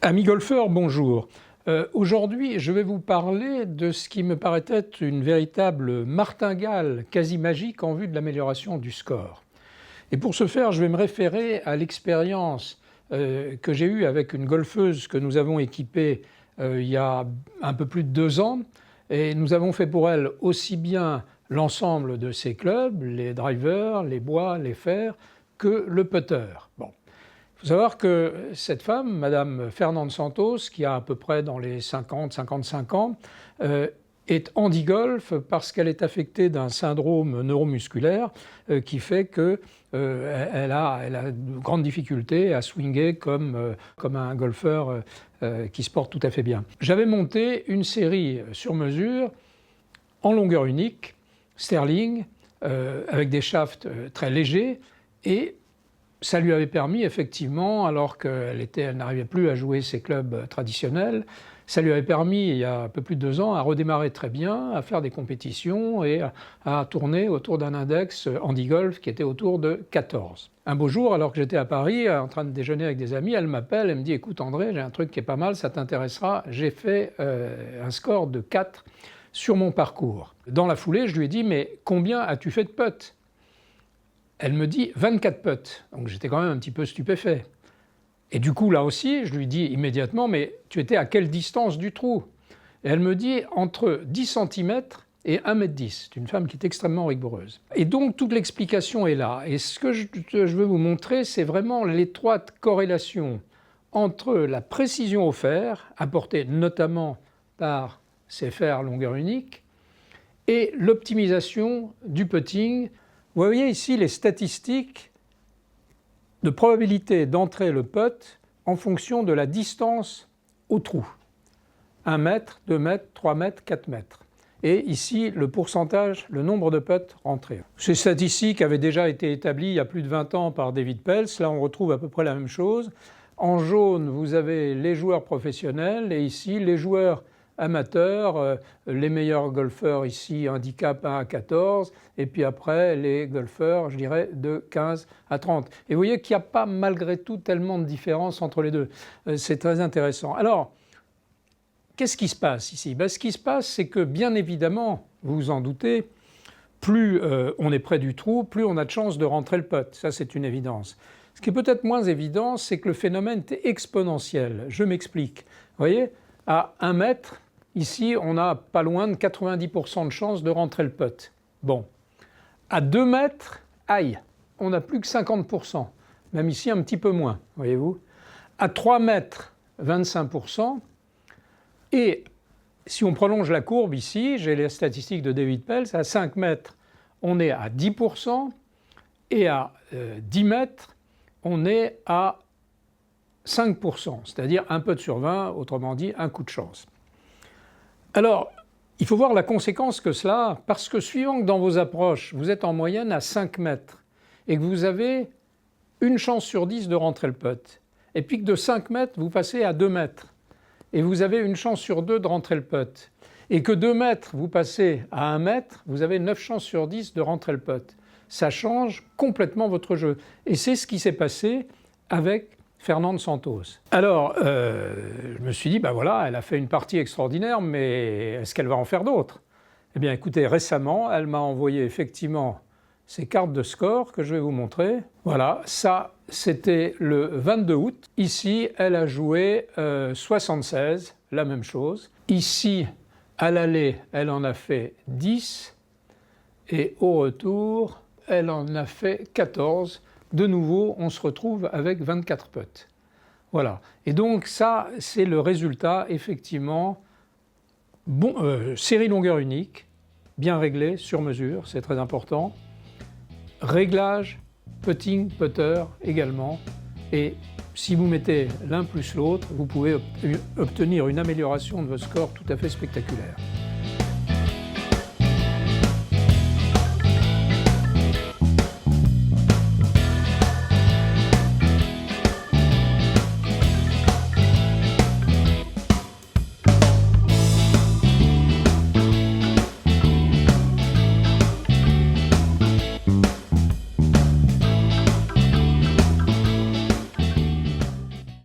Amis golfeurs, bonjour. Aujourd'hui, je vais vous parler de ce qui me paraît être une véritable martingale quasi magique en vue de l'amélioration du score. Et pour ce faire, je vais me référer à l'expérience que j'ai eue avec une golfeuse que nous avons équipée il y a un peu plus de 2 ans. Et nous avons fait pour elle aussi bien l'ensemble de ses clubs, les drivers, les bois, les fers, que le putter. Bon. Il faut savoir que cette femme, Madame Fernande Santos, qui a à peu près dans les 50-55 ans, est handi-golf parce qu'elle est affectée d'un syndrome neuromusculaire qui fait qu'elle a de grandes difficultés à swinger comme un golfeur qui se porte tout à fait bien. J'avais monté une série sur mesure en longueur unique, Sterling, avec des shafts très légers, et ça lui avait permis effectivement, alors qu'elle n'arrivait plus à jouer ses clubs traditionnels, ça lui avait permis il y a un peu plus de 2 ans à redémarrer très bien, à faire des compétitions et à tourner autour d'un index handi-golf qui était autour de 14. Un beau jour, alors que j'étais à Paris en train de déjeuner avec des amis, elle m'appelle, elle me dit « Écoute André, j'ai un truc qui est pas mal, ça t'intéressera, j'ai fait un score de 4 sur mon parcours ». Dans la foulée, je lui ai dit « Mais combien as-tu fait de putts ?» Elle me dit 24 putts, donc j'étais quand même un petit peu stupéfait. Et du coup, là aussi, je lui dis immédiatement, mais tu étais à quelle distance du trou? Et elle me dit entre 10 cm et 1,10 m. C'est une femme qui est extrêmement rigoureuse. Et donc, toute l'explication est là. Et ce que je veux vous montrer, c'est vraiment l'étroite corrélation entre la précision au fer, apportée notamment par ces fers longueur unique, et l'optimisation du putting. Vous voyez ici les statistiques de probabilité d'entrer le putt en fonction de la distance au trou. 1 mètre, 2 mètres, 3 mètres, 4 mètres. Et ici, le pourcentage, le nombre de putts rentrés. Ces statistiques avaient déjà été établies il y a plus de 20 ans par David Peltz. Là, on retrouve à peu près la même chose. En jaune, vous avez les joueurs professionnels et ici, les joueurs amateurs, les meilleurs golfeurs ici, handicap 1 à 14, et puis après les golfeurs, je dirais, de 15 à 30. Et vous voyez qu'il n'y a pas malgré tout tellement de différence entre les deux. C'est très intéressant. Alors, qu'est-ce qui se passe ici? Ce qui se passe, c'est que bien évidemment, vous vous en doutez, plus on est près du trou, plus on a de chances de rentrer le putt. Ça, c'est une évidence. Ce qui est peut-être moins évident, c'est que le phénomène est exponentiel. Je m'explique. Vous voyez, à 1 mètre, ici, on a pas loin de 90% de chances de rentrer le putt. Bon. À 2 mètres, aïe, on n'a plus que 50%. Même ici, un petit peu moins, voyez-vous. À 3 mètres, 25%. Et si on prolonge la courbe ici, j'ai les statistiques de David Peltz, à 5 mètres, on est à 10%. Et à 10 mètres, on est à 5%, c'est-à-dire un putt sur 20, autrement dit, un coup de chance. Alors, il faut voir la conséquence que cela a, parce que suivant que dans vos approches, vous êtes en moyenne à 5 mètres et que vous avez une chance sur 10 de rentrer le putt, et puis que de 5 mètres, vous passez à 2 mètres et vous avez une chance sur 2 de rentrer le putt, et que 2 mètres, vous passez à 1 mètre, vous avez 9 chances sur 10 de rentrer le putt. Ça change complètement votre jeu. Et c'est ce qui s'est passé avec Fernande Santos. Alors, je me suis dit, ben voilà, elle a fait une partie extraordinaire, mais est-ce qu'elle va en faire d'autres? Eh bien, écoutez, récemment, elle m'a envoyé effectivement ses cartes de score que je vais vous montrer. Voilà, ça, c'était le 22 août. Ici, elle a joué 76, la même chose. Ici, à l'aller, elle en a fait 10, et au retour, elle en a fait 14. De nouveau, on se retrouve avec 24 putts. Voilà. Et donc ça, c'est le résultat, effectivement, série longueur unique, bien réglée, sur mesure, c'est très important. Réglage, putting, putter également. Et si vous mettez l'un plus l'autre, vous pouvez obtenir une amélioration de votre score tout à fait spectaculaire.